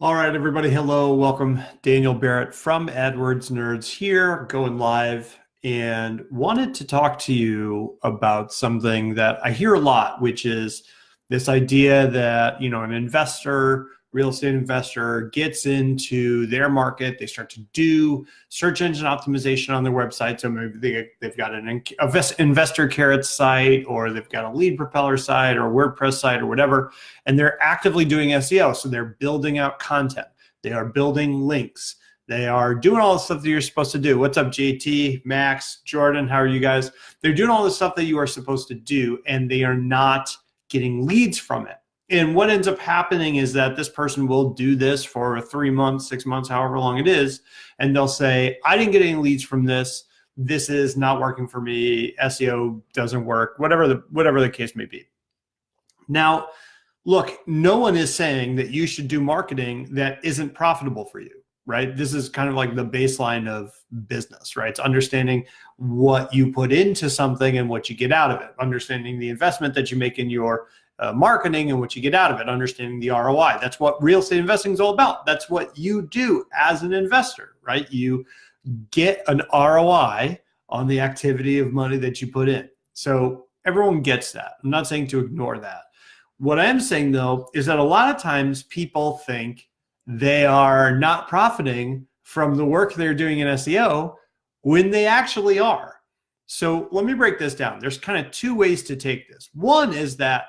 All right, everybody. Hello. Welcome. Daniel Barrett from AdWords Nerds here, going live, and wanted to talk to you about something that I hear a lot, which is this idea that, an investor, real estate investor gets into their market. They start to do search engine optimization on their website. So maybe they've got an investor carrot site, or they've got a lead propeller site or WordPress site or whatever, and they're actively doing SEO. So they're building out content. They are building links. They are doing all the stuff that you're supposed to do. What's up, JT, Max, Jordan? How are you guys? They're doing all the stuff that you are supposed to do, and they are not getting leads from it. And what ends up happening is that this person will do this for 3 months, 6 months, however long it is, and they'll say, I didn't get any leads from this. This is not working for me. SEO doesn't work, whatever the case may be. Now, look, no one is saying that you should do marketing that isn't profitable for you, right? This is kind of like the baseline of business, right? It's understanding what you put into something and what you get out of it, understanding the investment that you make in your marketing and what you get out of it, understanding the ROI. That's what real estate investing is all about. That's what you do as an investor, right? You get an ROI on the activity of money that you put in. So everyone gets that. I'm not saying to ignore that. What I'm saying, though, is that a lot of times people think they are not profiting from the work they're doing in SEO when they actually are. So let me break this down. There's kind of two ways to take this. One is that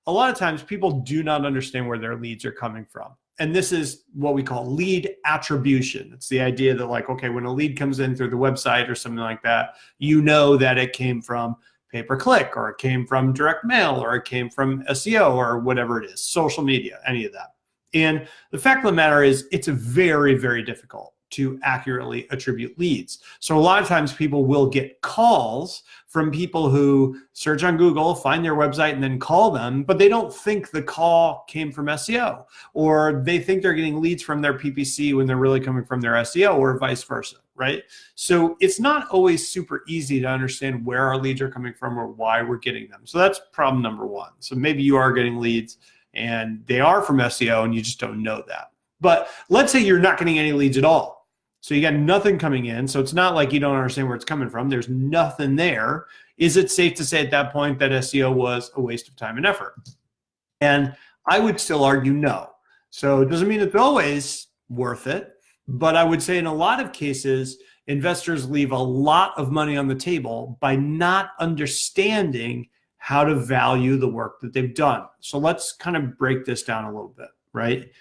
a lot of times people do not understand where their leads are coming from. And this is what we call lead attribution. It's the idea that, like, okay, when a lead comes in through the website or something like that, you know that it came from pay-per-click, or it came from direct mail, or it came from SEO, or whatever it is, social media, any of that. And the fact of the matter is, it's very, very difficult to accurately attribute leads. So a lot of times people will get calls from people who search on Google, find their website, and then call them, but they don't think the call came from SEO, or they think they're getting leads from their PPC when they're really coming from their SEO, or vice versa, right? So it's not always super easy to understand where our leads are coming from or why we're getting them. So that's problem number one. So maybe you are getting leads and they are from SEO and you just don't know that. But let's say you're not getting any leads at all. So you got nothing coming in. So it's not like you don't understand where it's coming from. There's nothing there. Is it safe to say at that point that SEO was a waste of time and effort? And I would still argue no. So it doesn't mean it's always worth it, but I would say in a lot of cases, investors leave a lot of money on the table by not understanding how to value the work that they've done. So let's kind of break this down a little bit, right?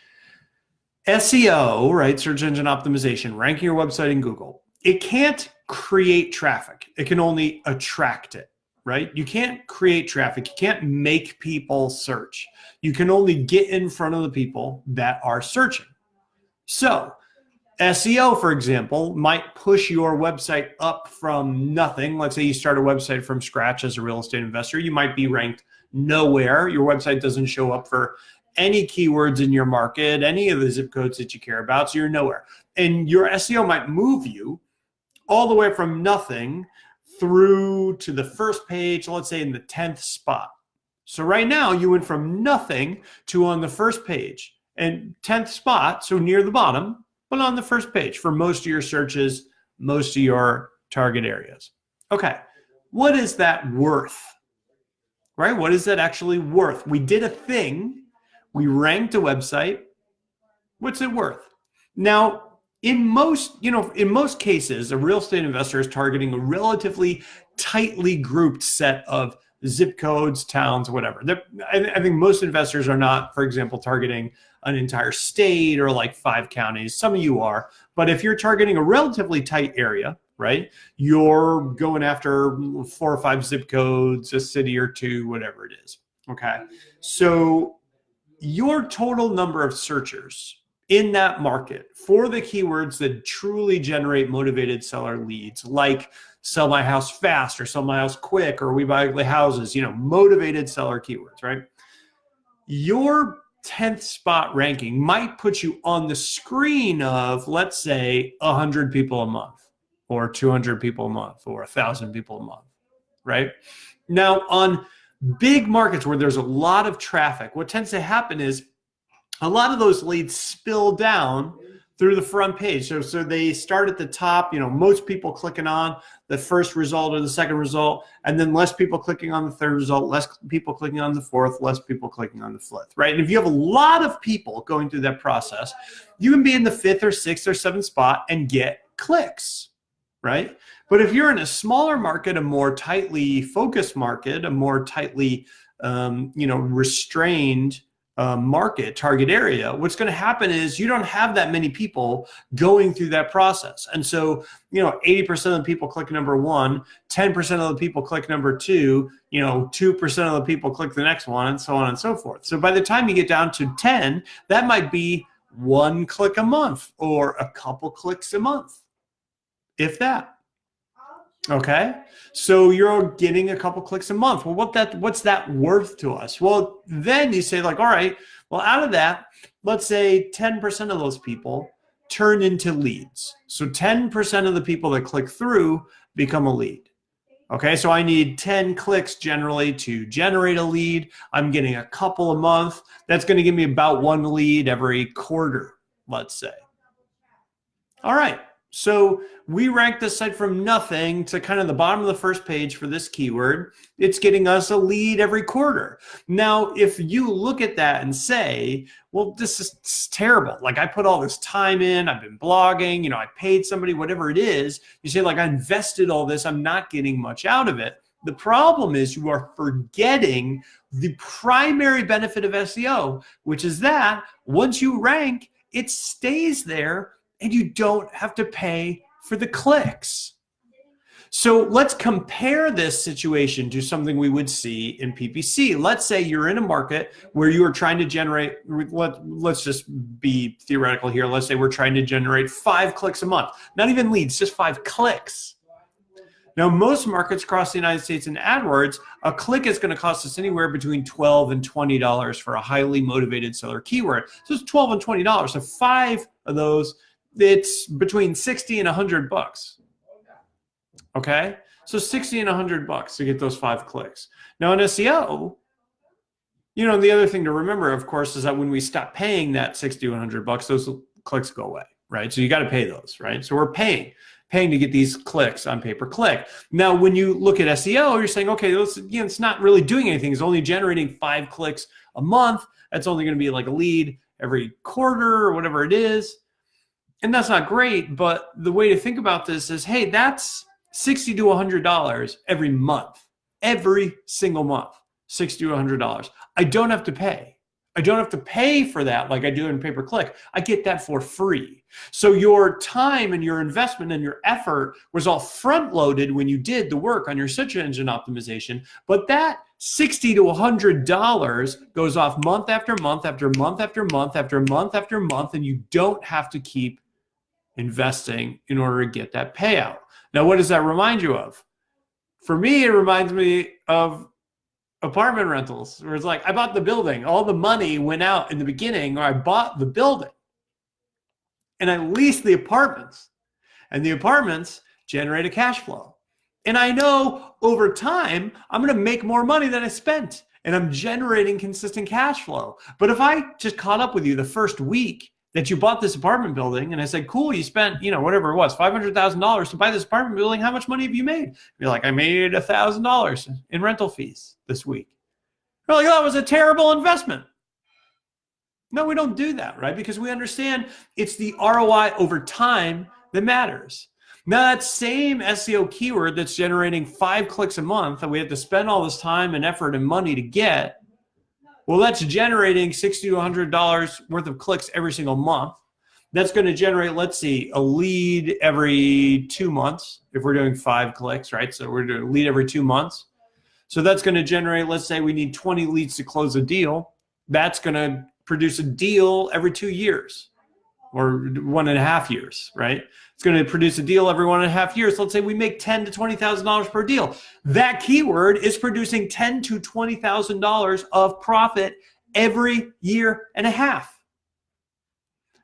SEO, right, search engine optimization, ranking your website in Google, it can't create traffic. It can only attract it, right? You can't create traffic. You can't make people search. You can only get in front of the people that are searching. So SEO, for example, might push your website up from nothing. Let's say you start a website from scratch as a real estate investor. You might be ranked nowhere. Your website doesn't show up for any keywords in your market, any of the zip codes that you care about, so you're nowhere. And your SEO might move you all the way from nothing through to the first page, let's say in the 10th spot. So right now you went from nothing to on the first page, and 10th spot, so near the bottom, but on the first page for most of your searches, most of your target areas. Okay, what is that worth? Right? What is that actually worth? We did a thing. We ranked a website. What's it worth? Now, in most cases, a real estate investor is targeting a relatively tightly grouped set of zip codes, towns, whatever. I think most investors are not, for example, targeting an entire state or like 5 counties. Some of you are, but if you're targeting a relatively tight area, right, you're going after 4 or 5 zip codes, a city or 2, whatever it is. Okay, so your total number of searchers in that market for the keywords that truly generate motivated seller leads, like sell my house fast or sell my house quick or we buy ugly houses, motivated seller keywords, right? Your 10th spot ranking might put you on the screen of, let's say, 100 people a month or 200 people a month or 1,000 people a month, right? Now, on big markets where there's a lot of traffic, what tends to happen is a lot of those leads spill down through the front page. So they start at the top, most people clicking on the first result or the second result, and then less people clicking on the third result, less people clicking on the fourth, less people clicking on the fifth, right? And if you have a lot of people going through that process, you can be in the fifth or sixth or seventh spot and get clicks, right? But if you're in a smaller market, a more tightly focused market, a more tightly, restrained market target area, what's going to happen is you don't have that many people going through that process. And so, 80% of the people click number one, 10% of the people click number two, 2% of the people click the next one, and so on and so forth. So by the time you get down to 10, that might be 1 click a month or a couple clicks a month, if that. Okay, so you're getting a couple clicks a month. Well, what's that worth to us? Well, then you say, like, all right, well, out of that, let's say 10% of those people turn into leads. So 10% of the people that click through become a lead. Okay, so I need 10 clicks generally to generate a lead. I'm getting a couple a month. That's going to give me about 1 lead every quarter, let's say. All right. So we ranked this site from nothing to kind of the bottom of the first page for this keyword. It's getting us a lead every quarter. Now, if you look at that and say, well, this is terrible. Like, I put all this time in, I've been blogging, I paid somebody, whatever it is. You say, like, I invested all this, I'm not getting much out of it. The problem is you are forgetting the primary benefit of SEO, which is that once you rank, it stays there and you don't have to pay for the clicks. So let's compare this situation to something we would see in PPC. Let's say you're in a market where you are trying to generate, let's just be theoretical here. Let's say we're trying to generate 5 clicks a month, not even leads, just 5 clicks. Now, most markets across the United States in AdWords, a click is going to cost us anywhere between $12 and $20 for a highly motivated seller keyword. So it's $12 and $20. So 5 of those, it's between 60 and $100. Okay, so 60 and $100 to get those 5 clicks. Now in SEO, the other thing to remember, of course, is that when we stop paying that 60 to $100, those clicks go away, right? So you got to pay those, right? So we're paying to get these clicks on pay-per-click. Now, when you look at SEO, you're saying, okay, it's not really doing anything. It's only generating 5 clicks a month. That's only going to be like a lead every quarter or whatever it is. And that's not great, but the way to think about this is, hey, that's $60 to $100 every month, every single month, $60 to $100. I don't have to pay. I don't have to pay for that like I do in pay-per-click. I get that for free. So your time and your investment and your effort was all front-loaded when you did the work on your search engine optimization, but that $60 to $100 goes off month after month after month after month after month after month, and you don't have to keep investing in order to get that payout. Now, what does that remind you of? For me, it reminds me of apartment rentals, where it's like, I bought the building, all the money went out in the beginning, or I bought the building and I leased the apartments, and the apartments generate a cash flow. And I know over time, I'm going to make more money than I spent, and I'm generating consistent cash flow. But if I just caught up with you the first week that you bought this apartment building, and I said, cool, you spent, whatever it was, $500,000 to buy this apartment building, how much money have you made? You're like, I made $1,000 in rental fees this week. You're like, that was a terrible investment. No, we don't do that, right? Because we understand it's the ROI over time that matters. Now, that same SEO keyword that's generating 5 clicks a month that we have to spend all this time and effort and money to get, well, that's generating $60 to $100 worth of clicks every single month. That's going to generate, let's see, a lead every 2 months if we're doing 5 clicks, right? So we're doing a lead every 2 months. So that's going to generate, let's say we need 20 leads to close a deal. That's going to produce a deal every 2 years or 1.5 years, right? It's going to produce a deal every 1.5 years. Let's say we make $10,000 to $20,000 per deal. That keyword is producing $10,000 to $20,000 of profit every 1.5 years.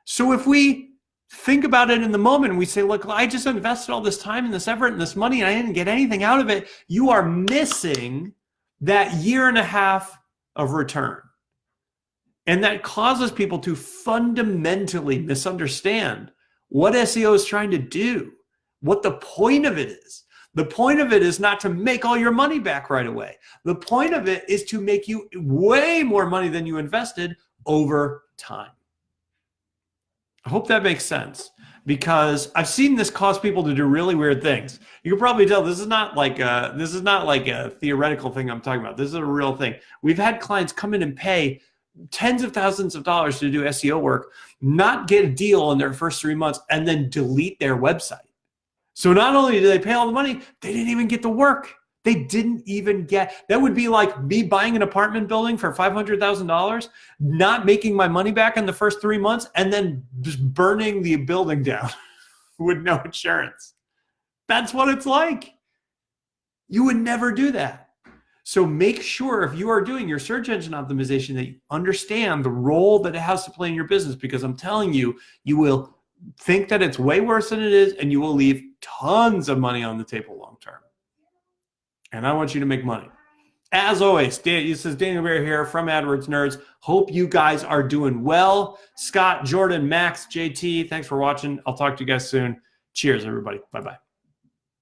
So if we think about it in the moment and we say, look, I just invested all this time and this effort and this money and I didn't get anything out of it, you are missing that 1.5 years of return. And that causes people to fundamentally misunderstand what SEO is trying to do, what the point of it is. The point of it is not to make all your money back right away. The point of it is to make you way more money than you invested over time. I hope that makes sense, because I've seen this cause people to do really weird things. You can probably tell this is not like a theoretical thing I'm talking about. This is a real thing. We've had clients come in and pay tens of thousands of dollars to do SEO work, not get a deal in their first 3 months, and then delete their website. So not only did they pay all the money, they didn't even get the work. They didn't even get, that would be like me buying an apartment building for $500,000, not making my money back in the first 3 months, and then just burning the building down with no insurance. That's what it's like. You would never do that. So make sure if you are doing your search engine optimization that you understand the role that it has to play in your business, because I'm telling you, you will think that it's way worse than it is, and you will leave tons of money on the table long term. And I want you to make money. As always, this is Daniel Barrett here from AdWords Nerds. Hope you guys are doing well. Scott, Jordan, Max, JT, thanks for watching. I'll talk to you guys soon. Cheers, everybody. Bye-bye.